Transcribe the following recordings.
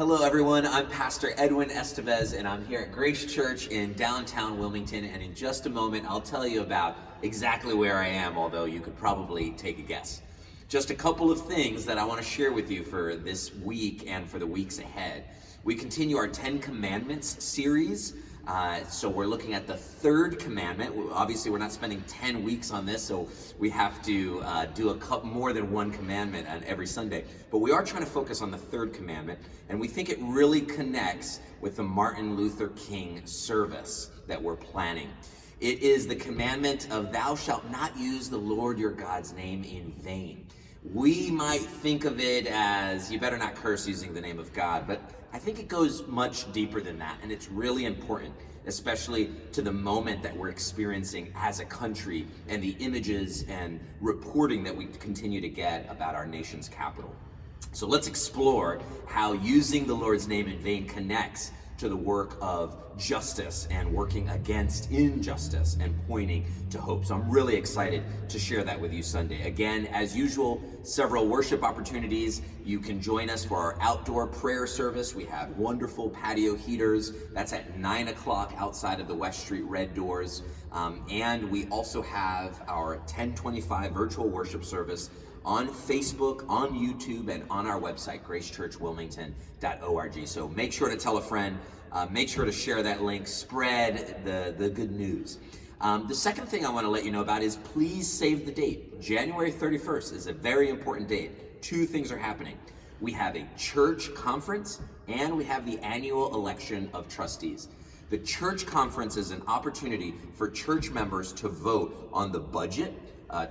Hello everyone, I'm Pastor Edwin Estevez and I'm here at Grace Church in downtown Wilmington, and in just a moment I'll tell you about exactly where I am, although you could probably take a guess. Just a couple of things that I want to share with you for this week and for the weeks ahead. We continue our 10 Commandments series. So we're looking at the third commandment. Obviously, we're not spending 10 weeks on this, so we have to do a couple more than one commandment on every Sunday. But we are trying to focus on the third commandment, and we think it really connects with the Martin Luther King service that we're planning. It is the commandment of thou shalt not use the Lord your God's name in vain. We might think of it as you better not curse using the name of God, but I think it goes much deeper than that, and it's really important, especially to the moment that we're experiencing as a country and the images and reporting that we continue to get about our nation's capital. So let's explore how using the Lord's name in vain connects to the work of justice and working against injustice and pointing to hope. So I'm really excited to share that with you Sunday. Again, as usual, several worship opportunities. You can join us for our outdoor prayer service. We have wonderful patio heaters. That's at 9 o'clock outside of the West Street Red Doors. And we also have our 1025 virtual worship service on Facebook, on YouTube, and on our website, gracechurchwilmington.org. So make sure to tell a friend, make sure to share that link, spread the good news. The second thing I want to let you know about is please save the date. January 31st is a very important date. Two things are happening. We have a church conference and we have the annual election of trustees. The church conference is an opportunity for church members to vote on the budget,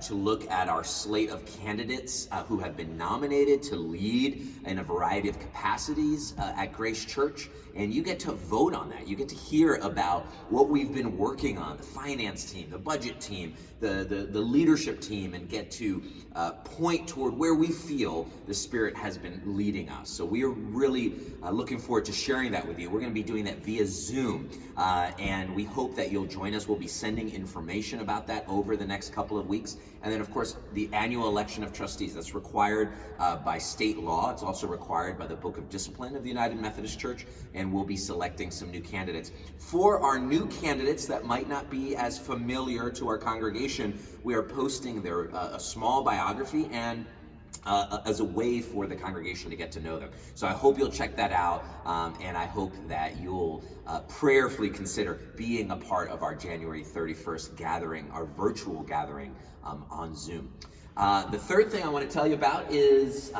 to look at our slate of candidates who have been nominated to lead in a variety of capacities at Grace Church. And you get to vote on that. You get to hear about what we've been working on, the finance team, the budget team, the leadership team, and get to point toward where we feel the Spirit has been leading us. So we are really looking forward to sharing that with you. We're going to be doing that via Zoom, and we hope that you'll join us. We'll be sending information about that over the next couple of weeks. And then, of course, the annual election of trustees. That's required by state law. It's also required by the Book of Discipline of the United Methodist Church, and we'll be selecting some new candidates. For our new candidates that might not be as familiar to our congregation, we are posting their a small biography and as a way for the congregation to get to know them. So I hope you'll check that out, and I hope that you'll prayerfully consider being a part of our January 31st gathering, our virtual gathering on Zoom. The third thing I want to tell you about is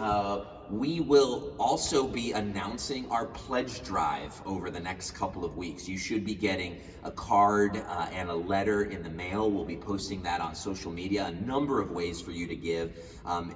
we will also be announcing our pledge drive over the next couple of weeks. You should be getting a card and a letter in the mail. We'll be posting that on social media, a number of ways for you to give.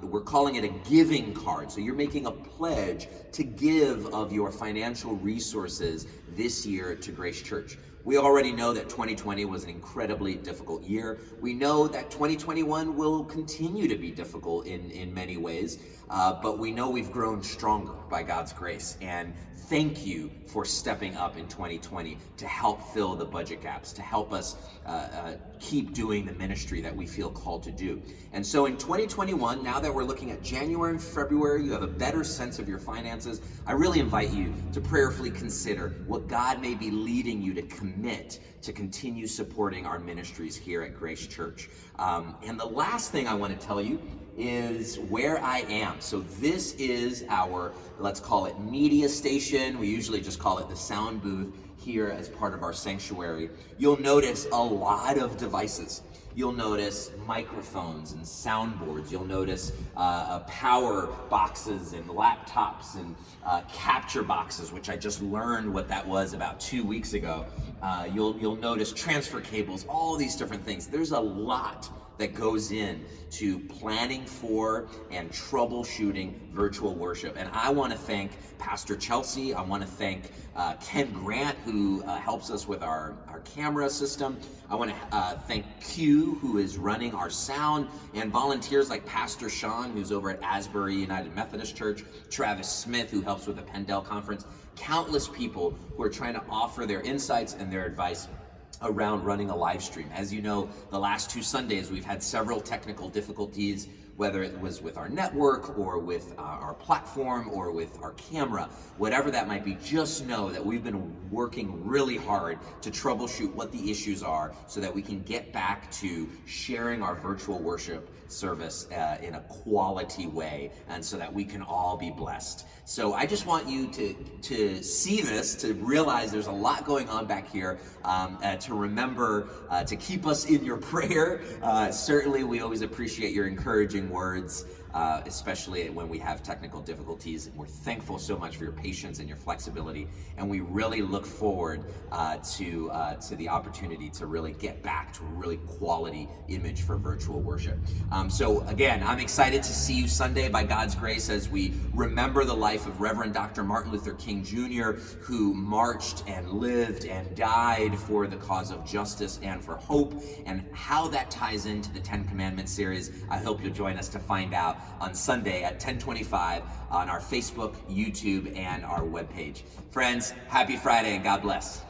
We're calling it a giving card. So you're making a pledge to give of your financial resources this year to Grace Church. We already know that 2020 was an incredibly difficult year. We know that 2021 will continue to be difficult in many ways, but we know we've grown stronger by God's grace. And thank you for stepping up in 2020 to help fill the budget gaps, to help us keep doing the ministry that we feel called to do. And so in 2021, now that we're looking at January and February, you have a better sense of your finances. I really invite you to prayerfully consider what God may be leading you to commit to continue supporting our ministries here at Grace Church. And the last thing I want to tell you is where I am. So this is our, let's call it media station. We usually just call it the sound booth here as part of our sanctuary. You'll notice a lot of devices. You'll notice microphones and soundboards. You'll notice power boxes and laptops and capture boxes, which I just learned what that was about 2 weeks ago. You'll notice transfer cables, all these different things. There's a lot that goes in to planning for and troubleshooting virtual worship. And I want to thank Pastor Chelsea. I want to thank Ken Grant, who helps us with our camera system. I want to thank Q, who is running our sound, and volunteers like Pastor Sean, who's over at Asbury United Methodist Church, Travis Smith, who helps with the Pendel Conference, countless people who are trying to offer their insights and their advice around running a live stream. As you know, the last 2 Sundays, we've had several technical difficulties whether it was with our network or with our platform or with our camera, whatever that might be, just know that we've been working really hard to troubleshoot what the issues are so that we can get back to sharing our virtual worship service in a quality way, and so that we can all be blessed. So I just want you to see this, to realize there's a lot going on back here, to remember to keep us in your prayer. Certainly we always appreciate your encouraging words, especially when we have technical difficulties. We're thankful so much for your patience and your flexibility, and we really look forward to the opportunity to really get back to a really quality image for virtual worship. So again, I'm excited to see you Sunday by God's grace as we remember the life of Reverend Dr. Martin Luther King Jr., who marched and lived and died for the cause of justice and for hope, and how that ties into the Ten Commandments series. I hope you'll join us to find out on Sunday at 10:25 on our Facebook, YouTube, and our webpage. Friends, happy Friday and God bless.